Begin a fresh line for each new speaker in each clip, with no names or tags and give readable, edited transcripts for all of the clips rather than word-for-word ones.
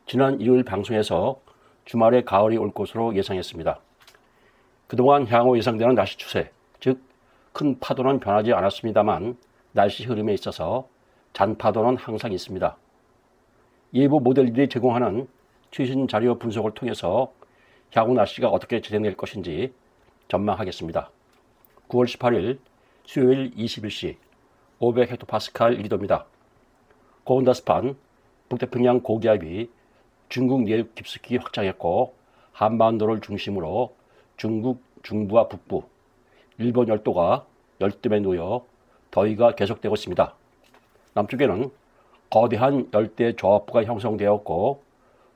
지난 일요일 방송에서 주말에 가을이 올 것으로 예상했습니다. 그동안 향후 예상되는 날씨 추세, 즉 큰 파도는 변하지 않았습니다만 날씨 흐름에 있어서 잔파도는 항상 있습니다. 예보 모델들이 제공하는 최신 자료 분석을 통해서 향후 날씨가 어떻게 진행될 것인지 전망하겠습니다. 9월 18일 수요일 21시 500헥토파스칼 1기도입니다. 고온다스판 북태평양 고기압이 중국 내륙 깊숙이 확장했고 한반도를 중심으로 중국 중부와 북부, 일본 열도가 열뜸에 놓여 더위가 계속되고 있습니다. 남쪽에는 거대한 열대 저압부가 형성되었고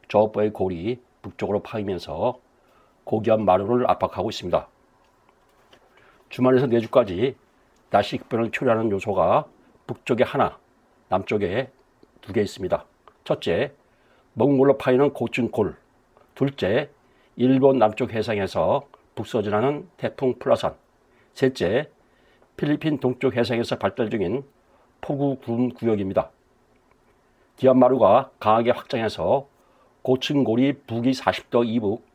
저압부의 골이 북쪽으로 파이면서 고기압 마루를 압박하고 있습니다. 주말에서 내주까지 날씨 급변을 초래하는 요소가 북쪽에 하나, 남쪽에 2개 있습니다. 첫째, 몽골로 파이는 고층골. 둘째, 일본 남쪽 해상에서 북서진하는 태풍 플라산. 셋째, 필리핀 동쪽 해상에서 발달 중인 폭우 구름 구역입니다. 기압마루가 강하게 확장해서 고층골이 북위 40도 이북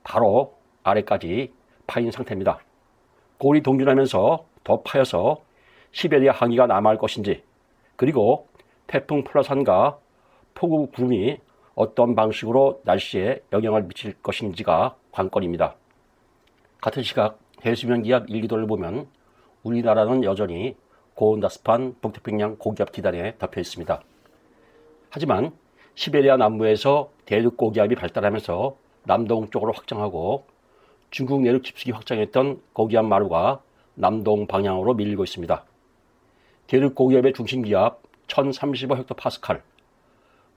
바로 아래까지 파인 상태입니다. 골이 동준하면서 더 파여서 시베리아 항이가 남아할 것인지, 그리고 태풍 플라산과 폭우 구름이 어떤 방식으로 날씨에 영향을 미칠 것인지가 관건입니다. 같은 시각 해수면 기압 1기도를 보면 우리나라는 여전히 고온다스판 북태평양 고기압 기단에 덮여 있습니다. 하지만 시베리아 남부에서 대륙 고기압이 발달하면서 남동쪽으로 확장하고 중국 내륙 깊숙이 확장했던 고기압 마루가 남동 방향으로 밀리고 있습니다. 대륙 고기압의 중심 기압 1035헥토파스칼,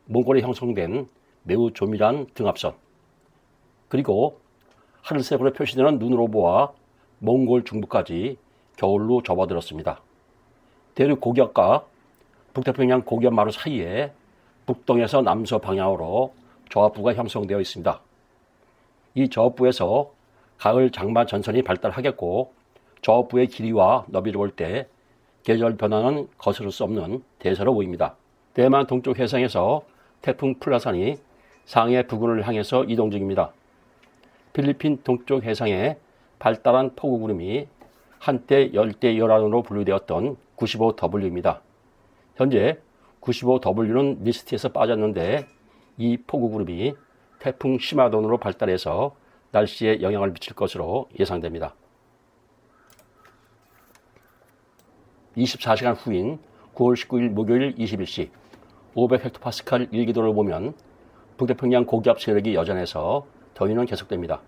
몽골에 형성된 매우 조밀한 등압선, 그리고 하늘색으로 표시되는 눈으로 보아 몽골 중부까지 겨울로 접어들었습니다. 대륙 고기압과 북태평양 고기압 마루 사이에 북동에서 남서 방향으로 저압부가 형성되어 있습니다. 이 저압부에서 가을 장마 전선이 발달하겠고 저압부의 길이와 너비를 볼 때 계절 변화는 거스를 수 없는 대세로 보입니다. 대만 동쪽 해상에서 태풍 플라산이 상해 부근을 향해서 이동 중입니다. 필리핀 동쪽 해상에 발달한 폭우구름이 한때 열대열한으로 분류되었던 95W입니다. 현재 95W는 리스트에서 빠졌는데 이 폭우구름이 태풍 시마돈으로 발달해서 날씨에 영향을 미칠 것으로 예상됩니다. 24시간 후인 9월 19일 목요일 21시 500헥토파스칼 1기도를 보면 북태평양 고기압 세력이 여전해서 더위는 계속됩니다.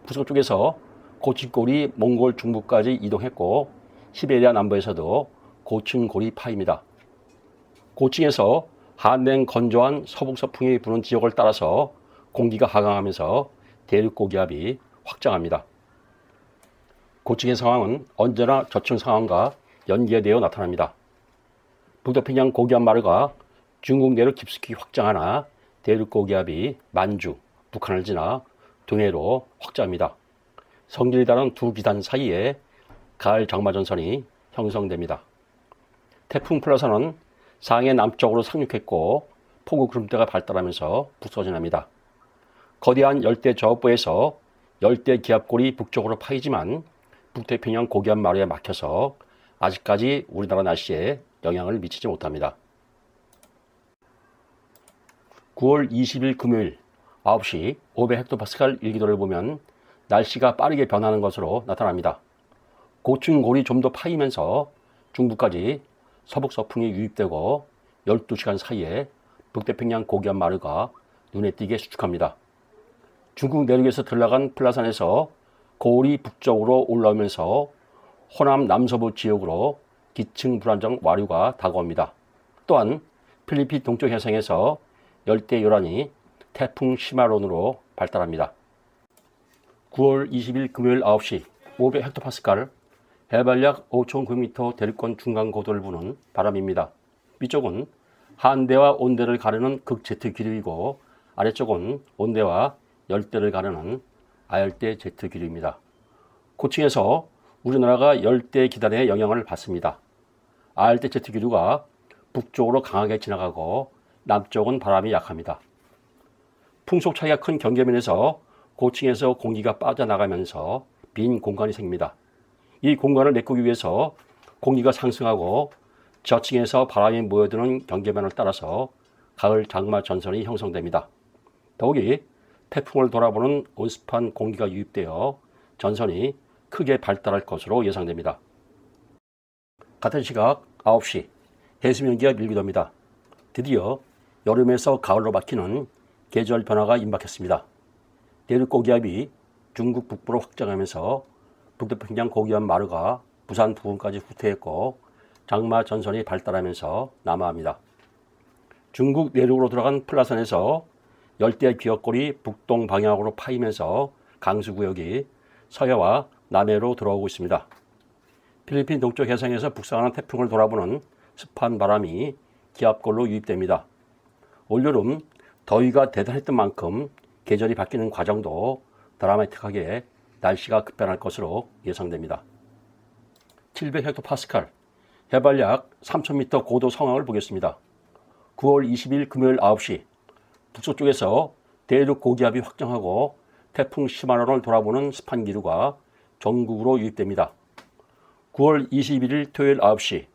북서쪽에서 고층골이 몽골 중부까지 이동했고 시베리아 남부에서도 고층골이 파입니다. 고층에서 한냉 건조한 서북서풍이 부는 지역을 따라서 공기가 하강하면서 대륙 고기압이 확장합니다. 고층의 상황은 언제나 저층 상황과 연계되어 나타납니다. 북태평양 고기압 마루가 중국 내륙 깊숙이 확장하나 대륙 고기압이 만주, 북한을 지나 동해로 확장합니다. 성질이 다른 두 기단 사이에 가을 장마 전선이 형성됩니다. 태풍 플라산은 상해 남쪽으로 상륙했고 폭우 구름대가 발달하면서 북서진합니다. 거대한 열대 저압부에서 열대 기압골이 북쪽으로 파이지만 북태평양 고기압 마루에 막혀서 아직까지 우리나라 날씨에 영향을 미치지 못합니다. 9월 20일 금요일 9시 500헥토파스칼 1기도를 보면 날씨가 빠르게 변하는 것으로 나타납니다. 고층골이 좀 더 파이면서 중부까지 서북서풍이 유입되고 12시간 사이에 북태평양 고기압 마루가 눈에 띄게 수축합니다. 중국 내륙에서 들러간 플라산에서 고울이 북쪽으로 올라오면서 호남 남서부 지역으로 기층 불안정 와류가 다가옵니다. 또한 필리핀 동쪽 해상에서 열대요란이 태풍 시마론으로 발달합니다. 9월 20일 금요일 9시 500헥토파스칼, 해발약 5,900m 대륙권 중간 고도를 부는 바람입니다. 위쪽은 한대와 온대를 가르는 극제트 기류이고 아래쪽은 온대와 열대를 가르는 아열대 제트 기류입니다. 고층에서 우리나라가 열대 기단의 영향을 받습니다. 아열대 제트 기류가 북쪽으로 강하게 지나가고 남쪽은 바람이 약합니다. 풍속 차이가 큰 경계면에서 고층에서 공기가 빠져나가면서 빈 공간이 생깁니다. 이 공간을 메꾸기 위해서 공기가 상승하고 저층에서 바람이 모여드는 경계면을 따라서 가을 장마 전선이 형성됩니다. 더욱이 태풍을 돌아보는 온습한 공기가 유입되어 전선이 크게 발달할 것으로 예상됩니다. 같은 시각 9시 해수면기압 1기도입니다. 드디어 여름에서 가을로 바뀌는 계절 변화가 임박했습니다. 대륙 고기압이 중국 북부로 확장하면서 북태평양 고기압 마르가 부산 부근까지 후퇴했고 장마 전선이 발달하면서 남하합니다. 중국 내륙으로 들어간 플라선에서 열대 기업골이 북동 방향으로 파이면서 강수구역이 서해와 남해로 들어오고 있습니다. 필리핀 동쪽 해상에서 북상하는 태풍을 돌아보는 습한 바람이 기압골로 유입됩니다. 올여름 더위가 대단했던 만큼 계절이 바뀌는 과정도 드라마틱하게 날씨가 급변할 것으로 예상됩니다. 700헥토파스칼, 해발 약 3,000m 고도 상황을 보겠습니다. 9월 20일 금요일 9시 북서쪽에서 대륙 고기압이 확정하고 태풍 시마노를 돌아보는 습한 기류가 전국으로 유입됩니다. 9월 21일 토요일 9시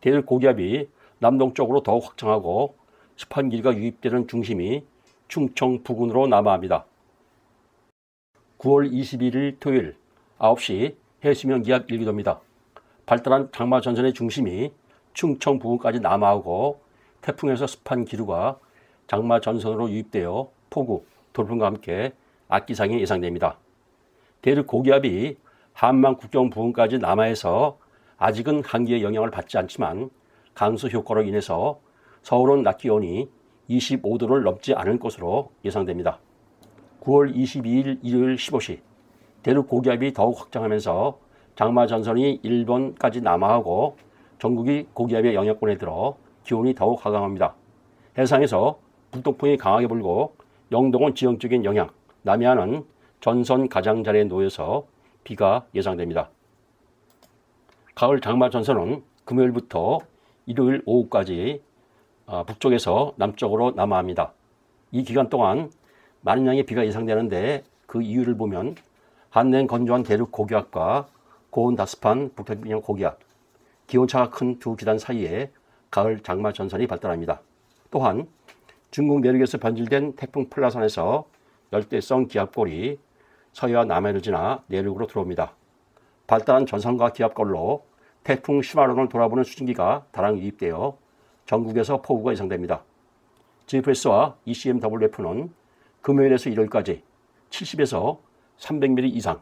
대륙 고기압이 남동쪽으로 더욱 확장하고 습한 기류가 유입되는 중심이 충청 부근으로 남하합니다. 9월 21일 토요일 9시 해수면 기압 1기도입니다. 발달한 장마 전선의 중심이 충청 부근까지 남하하고 태풍에서 습한 기류가 장마 전선으로 유입되어 폭우, 돌풍과 함께 악기상이 예상됩니다. 대륙 고기압이 한만 국경 부근까지 남하해서 아직은 한기의 영향을 받지 않지만 강수 효과로 인해서 서울은 낮 기온이 25도를 넘지 않을 것으로 예상됩니다. 9월 22일 일요일 15시 대륙 고기압이 더욱 확장하면서 장마 전선이 일본까지 남하하고 전국이 고기압의 영향권에 들어 기온이 더욱 하강합니다. 해상에서 북동풍이 강하게 불고 영동은 지형적인 영향, 남해안은 전선 가장자리에 놓여서 비가 예상됩니다. 가을 장마 전선은 금요일부터 일요일 오후까지 북쪽에서 남쪽으로 남하합니다. 이 기간 동안 많은 양의 비가 예상되는데 그 이유를 보면 한냉 건조한 대륙 고기압과 고온 다습한 북태평양 고기압, 기온차가 큰 두 기단 사이에 가을 장마 전선이 발달합니다. 또한 중국 내륙에서 변질된 태풍 플라선에서 열대성 기압골이 서해와 남해를 지나 내륙으로 들어옵니다. 발달한 전선과 기압골로 태풍 시마론을 돌아보는 수증기가 다량 유입되어 전국에서 폭우가 예상됩니다. GFS와 ECMWF는 금요일에서 일요일까지 70에서 300mm 이상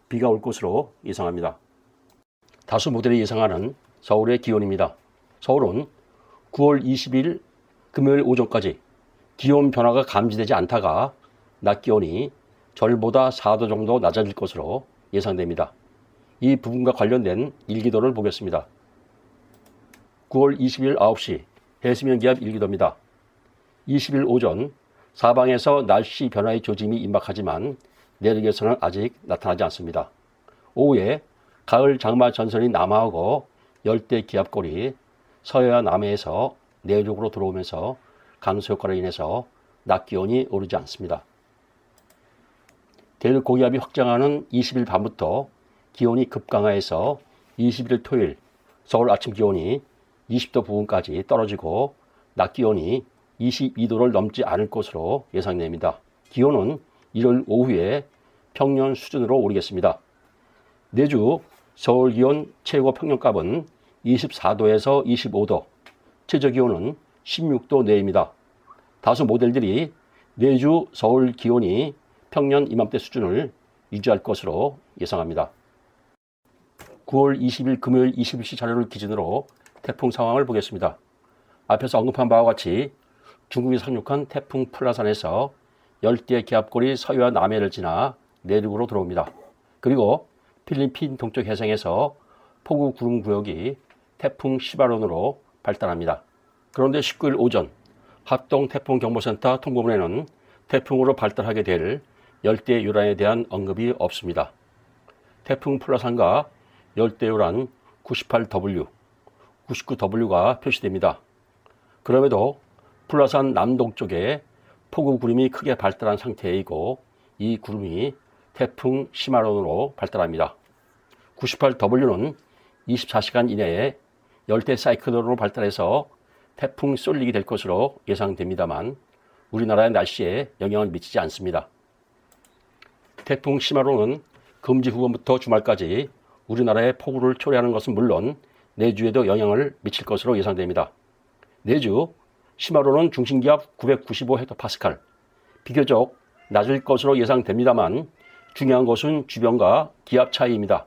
비가 올 것으로 예상합니다. 다수 모델이 예상하는 서울의 기온입니다. 서울은 9월 20일 금요일 오전까지 기온 변화가 감지되지 않다가 낮 기온이 절보다 4도 정도 낮아질 것으로 예상됩니다. 이 부분과 관련된 일기도를 보겠습니다. 9월 20일 9시 해수면 기압 1기도입니다. 20일 오전 사방에서 날씨 변화의 조짐이 임박하지만 내륙에서는 아직 나타나지 않습니다. 오후에 가을 장마 전선이 남하하고 열대 기압골이 서해와 남해에서 내륙으로 들어오면서 강수 효과로 인해서 낮 기온이 오르지 않습니다. 대륙 고기압이 확장하는 20일 밤부터 기온이 급강하해서 21일 토요일 서울 아침 기온이 20도 부근까지 떨어지고 낮 기온이 22도를 넘지 않을 것으로 예상됩니다. 기온은 일요일 오후에 평년 수준으로 오르겠습니다. 내주 서울 기온 최고 평년값은 24도에서 25도, 최저 기온은 16도 내입니다. 다수 모델들이 내주 서울 기온이 평년 이맘때 수준을 유지할 것으로 예상합니다. 9월 20일 금요일 21시 자료를 기준으로 태풍 상황을 보겠습니다. 앞에서 언급한 바와 같이 중국이 상륙한 태풍 플라산에서 열대 기압골이 서해와 남해를 지나 내륙으로 들어옵니다. 그리고 필리핀 동쪽 해상에서 폭우 구름 구역이 태풍 시바론으로 발달합니다. 그런데 19일 오전 합동 태풍경보센터 통보문에는 태풍으로 발달하게 될 열대 요란에 대한 언급이 없습니다. 태풍 플라산과 열대 요란 98W, 99W가 표시됩니다. 그럼에도 플라산 남동쪽에 폭우 구름이 크게 발달한 상태이고 이 구름이 태풍 시마론으로 발달합니다. 98W는 24시간 이내에 열대 사이클론으로 발달해서 태풍 쏠릭이 될 것으로 예상됩니다만 우리나라의 날씨에 영향을 미치지 않습니다. 태풍 시마론은 금지 후부터 주말까지 우리나라에 폭우를 초래하는 것은 물론 내주에도 영향을 미칠 것으로 예상됩니다. 내주 시마론은 중심기압 995헥토파스칼, 비교적 낮을 것으로 예상됩니다만 중요한 것은 주변과 기압 차이입니다.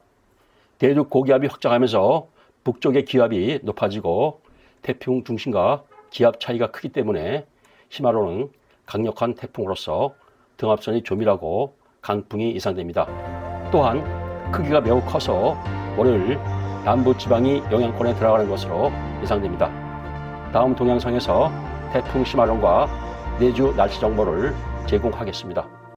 대륙 고기압이 확장하면서 북쪽의 기압이 높아지고 태풍 중심과 기압 차이가 크기 때문에 시마론은 강력한 태풍으로서 등압선이 조밀하고 강풍이 예상됩니다. 또한 크기가 매우 커서 월요일 남부 지방이 영향권에 들어가는 것으로 예상됩니다. 다음 동영상에서 태풍 시마론과 내주 날씨 정보를 제공하겠습니다.